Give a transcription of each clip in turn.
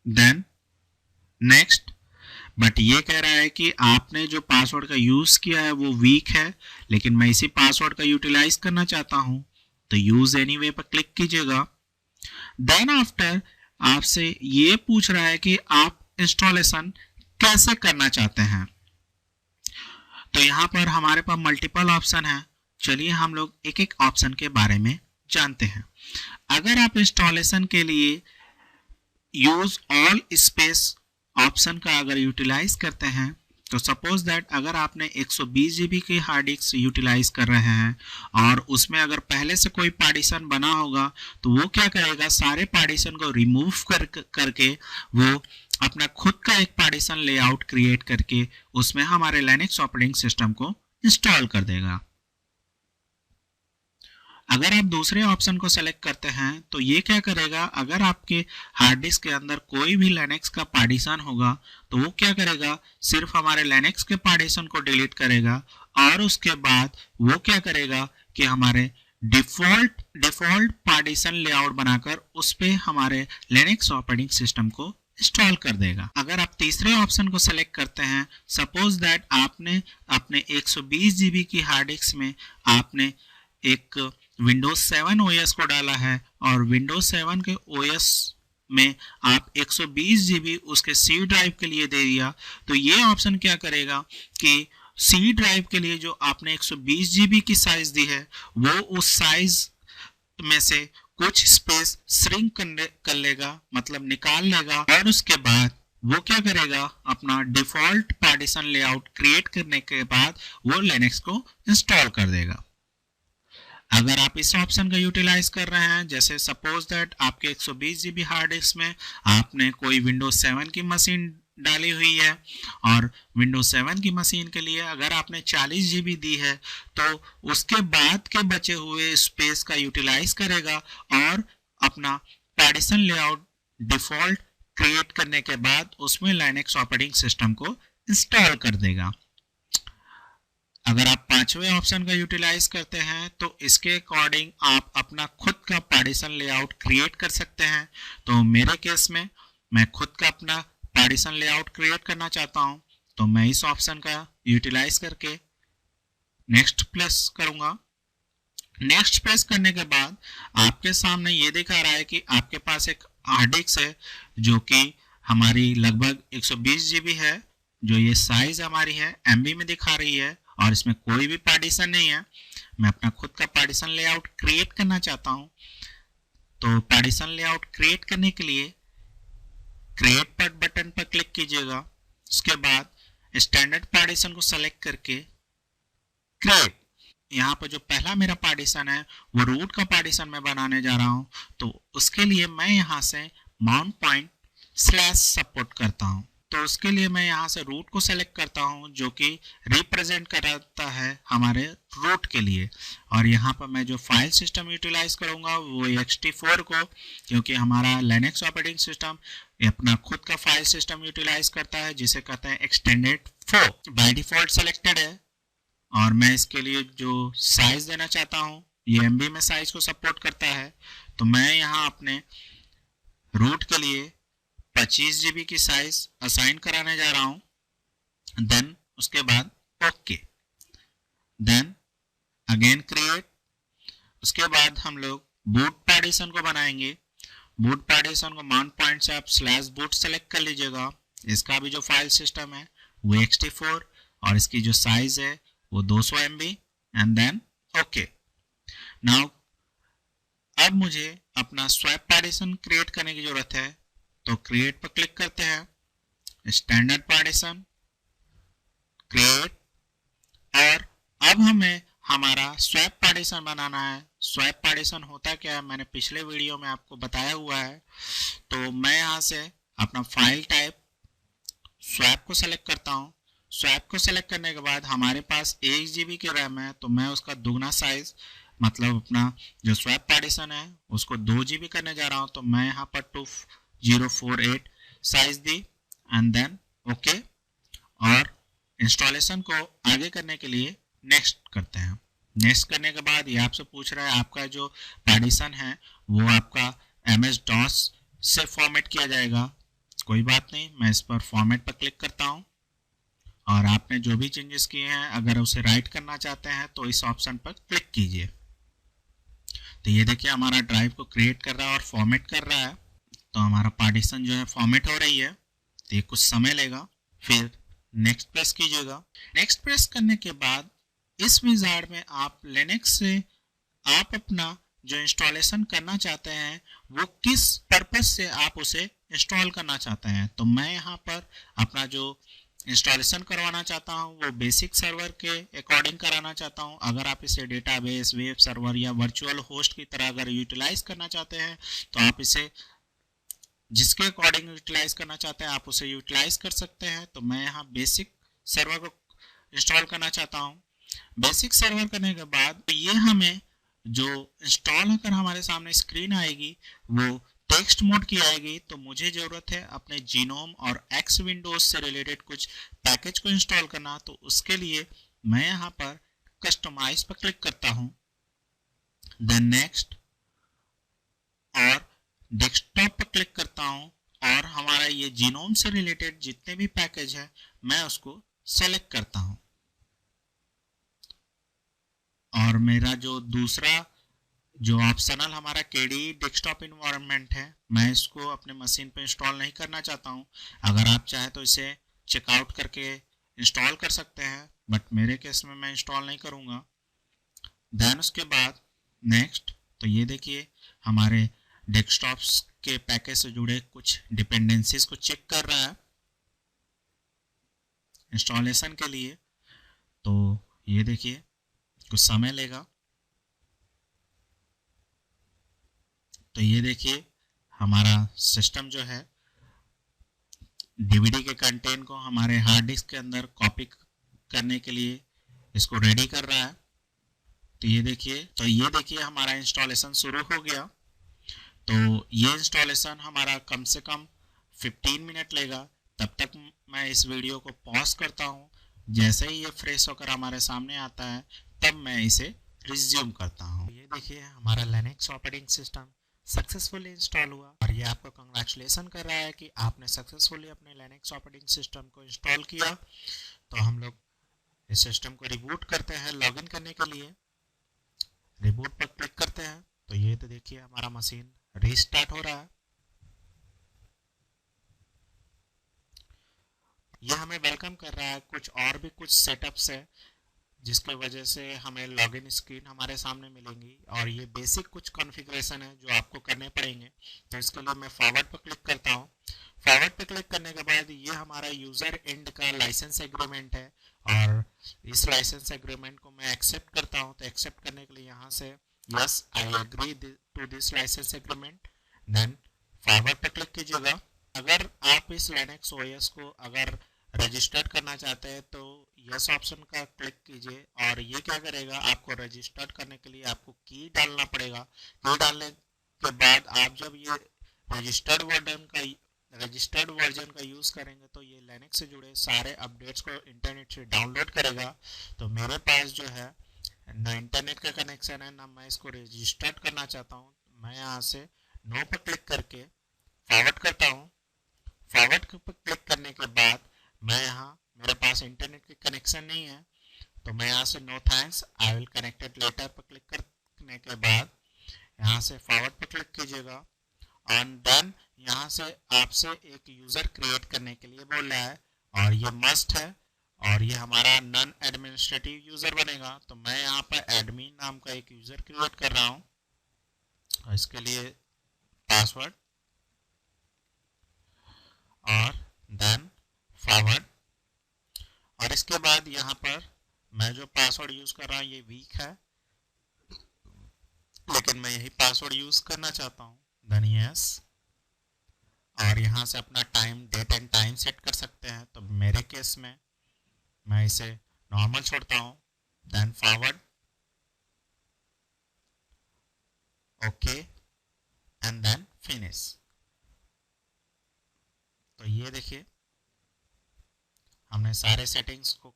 Then next. But ये कह रहा है कि आपने जो पासवर्ड का यूज किया है वो वीक है, लेकिन मैं इसी पासवर्ड का यूटिलाइज करना चाहता हूं, तो यूज एनीवे पर क्लिक कीजिएगा। देन आफ्टर आपसे ये पूछ रहा है कि आप इंस्टॉलेशन कैसे करना चाहते हैं। तो यहाँ पर हमारे पास मल्टीपल ऑप्शन है। चलिए हम लोग एक एक ऑप्शन के बारे में जानते हैं। अगर आप इंस्टॉलेशन के लिए यूज ऑल स्पेस ऑप्शन का अगर यूटिलाइज करते हैं, तो सपोज दैट अगर आपने 120 जीबी की हार्ड डिस्क यूटिलाइज कर रहे हैं और उसमें अगर पहले से कोई पार्टीशन बना होगा, तो वो क्या करेगा, सारे पार्टीशन को रिमूव करके वो अपना खुद का एक पार्टीशन लेआउट क्रिएट करके उसमें हमारे लिनक्स ऑपरेटिंग सिस्टम को इंस्टॉल कर देगा। अगर आप दूसरे ऑप्शन को सेलेक्ट करते हैं तो ये क्या करेगा, अगर आपके हार्ड डिस्क के अंदर कोई भी लिनक्स का पार्टीशन होगा तो वो क्या करेगा, सिर्फ हमारे लिनक्स के पार्टीशन को डिलीट करेगा और उसके बाद वो क्या करेगा कि हमारे डिफॉल्ट पार्टीशन लेआउट बनाकर उस पे हमारे लिनक्स ऑपरेटिंग सिस्टम को इंस्टॉल कर देगा। अगर आप तीसरे ऑप्शन को सेलेक्ट करते हैं, सपोज दैट आपने अपने 120 जीबी की हार्ड डिस्क में आपने एक विंडोज 7 ओएस को डाला है और विंडोज 7 के ओएस में आप 120 जीबी उसके सी ड्राइव के लिए दे दिया, तो ये ऑप्शन क्या करेगा कि सी ड्राइव के लिए जो आपने 120 जीबी की साइज दी है वो उस साइज में से कुछ स्पेस श्रिंक कर लेगा, मतलब निकाल लेगा, और उसके बाद वो क्या करेगा, अपना डिफॉल्ट पार्टीशन लेआउट क्रिएट करने के बाद वो लिनक्स को इंस्टॉल कर देगा। अगर आप इस ऑप्शन का यूटिलाइज कर रहे हैं, जैसे सपोज दैट आपके 120 जीबी हार्ड डिस्क में आपने कोई विंडोज 7 की मशीन डाली हुई है और विंडोज 7 की मशीन के लिए अगर आपने 40 जीबी दी है, तो उसके बाद के बचे हुए स्पेस का यूटिलाइज करेगा और अपना पार्टीशन लेआउट डिफॉल्ट क्रिएट करने के बाद उसमें लिनक्स ऑपरेटिंग सिस्टम को इंस्टॉल कर देगा। अगर आप पांचवें ऑप्शन का यूटिलाइज करते हैं तो इसके अकॉर्डिंग आप अपना खुद का पार्टीशन लेआउट क्रिएट कर सकते हैं। तो मेरे केस में मैं खुद का अपना पार्टीशन लेआउट क्रिएट करना चाहता हूं, तो मैं इस ऑप्शन का यूटिलाइज करके नेक्स्ट प्रेस करूंगा। नेक्स्ट प्रेस करने के बाद आपके सामने ये दिखा रहा है कि आपके पास एक हार्ड डिस्क है जो कि हमारी लगभग 120 जीबी है, जो ये साइज हमारी है एमबी में दिखा रही है और इसमें कोई भी पार्टीशन नहीं है। मैं अपना खुद का पार्टीशन लेआउट क्रिएट करना चाहता हूं, तो पार्टीशन लेआउट क्रिएट करने के लिए क्रिएट पर बटन पर क्लिक कीजिएगा। उसके बाद स्टैंडर्ड पार्टीशन को सेलेक्ट करके क्रिएट, यहाँ पर जो पहला मेरा पार्टीशन है वो रूट का पार्टीशन मैं बनाने जा रहा हूं, तो उसके लिए मैं यहाँ से माउंट पॉइंट स्लैश सपोर्ट करता हूं। तो उसके लिए मैं यहाँ से रूट को सेलेक्ट करता हूँ जो कि रिप्रेजेंट कराता है हमारे रूट के लिए, और यहाँ पर मैं जो फाइल सिस्टम यूटिलाइज करूँगा वो ext4 को, क्योंकि हमारा लिनक्स ऑपरेटिंग सिस्टम अपना खुद का फाइल सिस्टम यूटिलाइज करता है जिसे कहते हैं एक्सटेंडेड 4, बाय डिफॉल्ट सेलेक्टेड है। और मैं इसके लिए जो साइज देना चाहता हूँ ये एमबी में साइज को सपोर्ट करता है, तो मैं यहाँ अपने रूट के लिए 25 जीबी की साइज असाइन कराने जा रहा हूं। देन उसके बाद ओके, देन अगेन क्रिएट। उसके बाद हम लोग बूट पार्टीशन को बनाएंगे। बूट पार्टीशन को माउंट पॉइंट से आप स्लैश बूट सेलेक्ट कर लीजिएगा। इसका भी जो फाइल सिस्टम है वो ext4 और इसकी जो साइज है वो 200 MB and then okay. Now अब मुझे अपना स्वैप पार्टीशन क्रिएट करने की जरूरत है, तो क्रिएट पर क्लिक करते हैं, स्टैंडर्ड पार्टीशन क्रिएट, और अब हमें हमारा स्वैप पार्टीशन बनाना है। स्वैप पार्टीशन होता क्या है मैंने पिछले वीडियो में आपको बताया हुआ है। तो मैं यहाँ से अपना फाइल टाइप स्वैप को सेलेक्ट करता हूँ। स्वैप को सेलेक्ट करने के बाद हमारे पास 1 GB की रैम है, तो मैं उसका दुगना साइज मतलब अपना जो स्वैप पार्टीशन है उसको 2 GB करने जा रहा हूँ, तो मैं यहाँ पर 2048 साइज दी एंड देन ओके। और इंस्टॉलेशन को आगे करने के लिए नेक्स्ट करते हैं। नेक्स्ट करने के बाद ये आपसे पूछ रहा है आपका जो पार्टीशन है वो आपका MS DOS से फॉर्मेट किया जाएगा, कोई बात नहीं, मैं इस पर फॉर्मेट पर क्लिक करता हूँ और आपने जो भी चेंजेस किए हैं अगर उसे राइट करना चाहते हैं तो इस ऑप्शन पर क्लिक कीजिए। तो ये देखिए हमारा ड्राइव को क्रिएट कर रहा है और फॉर्मेट कर रहा है। तो हमारा पार्टीशन जो है फॉर्मेट हो रही है, तो ये कुछ समय लेगा। फिर नेक्स्ट प्रेस कीजिएगा। नेक्स्ट प्रेस करने के बाद इस विजार्ड में आप लिनक्स से आप अपना जो इंस्टॉलेशन करना चाहते हैं वो किस पर्पस से आप उसे इंस्टॉल करना चाहते हैं। तो मैं यहाँ पर अपना जो इंस्टॉलेशन करवाना चाहता हूँ वो बेसिक सर्वर के अकॉर्डिंग कराना चाहता हूँ। अगर आप इसे डेटाबेस, वेब सर्वर या वर्चुअल होस्ट की तरह अगर यूटिलाइज करना चाहते हैं तो आप इसे जिसके अकॉर्डिंग यूटिलाइज करना चाहते हैं आप उसे यूटिलाइज कर सकते हैं। तो मैं यहाँ बेसिक सर्वर को इंस्टॉल करना चाहता हूँ। बेसिक सर्वर करने के बाद ये हमें जो इंस्टॉल होकर हमारे सामने स्क्रीन आएगी वो टेक्स्ट मोड की आएगी। तो मुझे ज़रूरत है अपने जीनोम और एक्स विंडोज से रिलेटेड कुछ पैकेज को इंस्टॉल करना। तो उसके लिए मैं यहाँ पर कस्टमाइज पर क्लिक करता हूँ, देन नेक्स्ट और डेस्कटॉप पर क्लिक करता हूँ और हमारा ये जीनोम से रिलेटेड जितने भी पैकेज है मैं उसको सेलेक्ट करता हूँ। और मेरा जो दूसरा जो ऑप्शनल हमारा KDE डेस्कटॉप इन्वायरमेंट है मैं इसको अपने मशीन पे इंस्टॉल नहीं करना चाहता हूँ। अगर आप चाहे तो इसे चेकआउट करके इंस्टॉल कर सकते हैं, बट मेरे केस में मैं इंस्टॉल नहीं करूँगा। देन उसके बाद नेक्स्ट, तो ये देखिए हमारे डेस्कटॉप के पैकेज से जुड़े कुछ डिपेंडेंसीज को चेक कर रहा है इंस्टॉलेशन के लिए। तो ये देखिए कुछ समय लेगा। तो ये देखिए हमारा सिस्टम जो है डीवीडी के कंटेंट को हमारे हार्ड डिस्क के अंदर कॉपी करने के लिए इसको रेडी कर रहा है। तो ये देखिए हमारा इंस्टॉलेशन शुरू हो गया। तो ये इंस्टॉलेशन हमारा कम से कम 15 मिनट लेगा। तब तक मैं इस वीडियो को पॉज करता हूँ। जैसे ही ये फ्रेश होकर हमारे सामने आता है तब मैं इसे रिज्यूम करता हूँ। ये देखिए हमारा Linux operating system successfully install हुआ और ये आपको कंग्रेचुलेसन कर रहा है कि आपने सक्सेसफुली अपने लिनक्स ऑपरेटिंग सिस्टम को इंस्टॉल किया। तो हम लोग इस सिस्टम को रिबूट करते हैं लॉगिन करने के लिए। रिबूट पर क्लिक करते हैं तो ये तो देखिए हमारा मशीन रीस्टार्ट हो रहा है। ये हमें वेलकम कर रहा है। कुछ और भी कुछ सेटअप्स है जिसकी वजह से हमें लॉगिन स्क्रीन हमारे सामने मिलेंगी और ये बेसिक कुछ कॉन्फ़िगरेशन है जो आपको करने पड़ेंगे। तो इसके लिए मैं फॉरवर्ड पर क्लिक करता हूँ। फॉरवर्ड पर क्लिक करने के बाद ये हमारा यूज़र एंड का लाइसेंस एग्रीमेंट है और इस लाइसेंस एग्रीमेंट को मैं एक्सेप्ट करता हूँ। तो एक्सेप्ट करने के लिए यहाँ से yes I agree to this licence agreement, then forward पर क्लिक कीजिएगा। अगर आप इस लिनक्स ओएस को अगर रजिस्टर्ड करना चाहते हैं तो यस ऑप्शन का क्लिक कीजिए और ये क्या करेगा, आपको रजिस्टर्ड करने के लिए आपको की डालना पड़ेगा। की डालने के बाद आप जब ये रजिस्टर्ड वर्जन का यूज़ करेंगे तो ये लिनक्स से जुड़े सारे अपडेट्स को इंटरनेट से डाउनलोड करेगा। तो मेरे पास जो है ना इंटरनेट का कनेक्शन है ना मैं इसको रजिस्टर्ड करना चाहता हूँ। मैं यहाँ से नो पर क्लिक करके फॉरवर्ड करता हूँ। फॉरवर्ड पर क्लिक करने के बाद मैं यहाँ मेरे पास इंटरनेट की कनेक्शन नहीं है तो मैं यहाँ से no thanks I will connected later पर क्लिक करने के बाद यहाँ से फॉरवर्ड पर क्लिक कीजिएगा एंड देन यहाँ से आपसे एक यूज़र क्रिएट करने के लिए बोल रहा है और ये मस्ट है और ये हमारा नॉन एडमिनिस्ट्रेटिव यूज़र बनेगा। तो मैं यहाँ पर एडमिन नाम का एक यूज़र क्रिएट कर रहा हूँ और इसके लिए पासवर्ड और देन फॉरवर्ड। और इसके बाद यहाँ पर मैं जो पासवर्ड यूज़ कर रहा हूँ ये वीक है लेकिन मैं यही पासवर्ड यूज़ करना चाहता हूँ, देन यस। और यहाँ से अपना time date and time set कर सकते हैं। तो मेरे केस में मैं इसे नॉर्मल छोड़ता हूँ, then forward, okay and then finish. तो ये देखिए हमने सारे सेटिंग्स को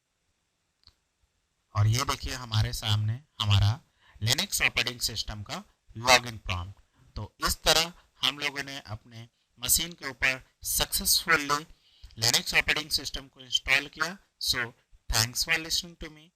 और ये देखिए हमारे सामने हमारा लिनक्स ऑपरेटिंग सिस्टम का लॉगिन प्रॉम्प्ट। तो इस तरह हम लोगों ने अपने मशीन के ऊपर सक्सेसफुली लिनक्स ऑपरेटिंग सिस्टम को इंस्टॉल किया। So thanks for listening to me.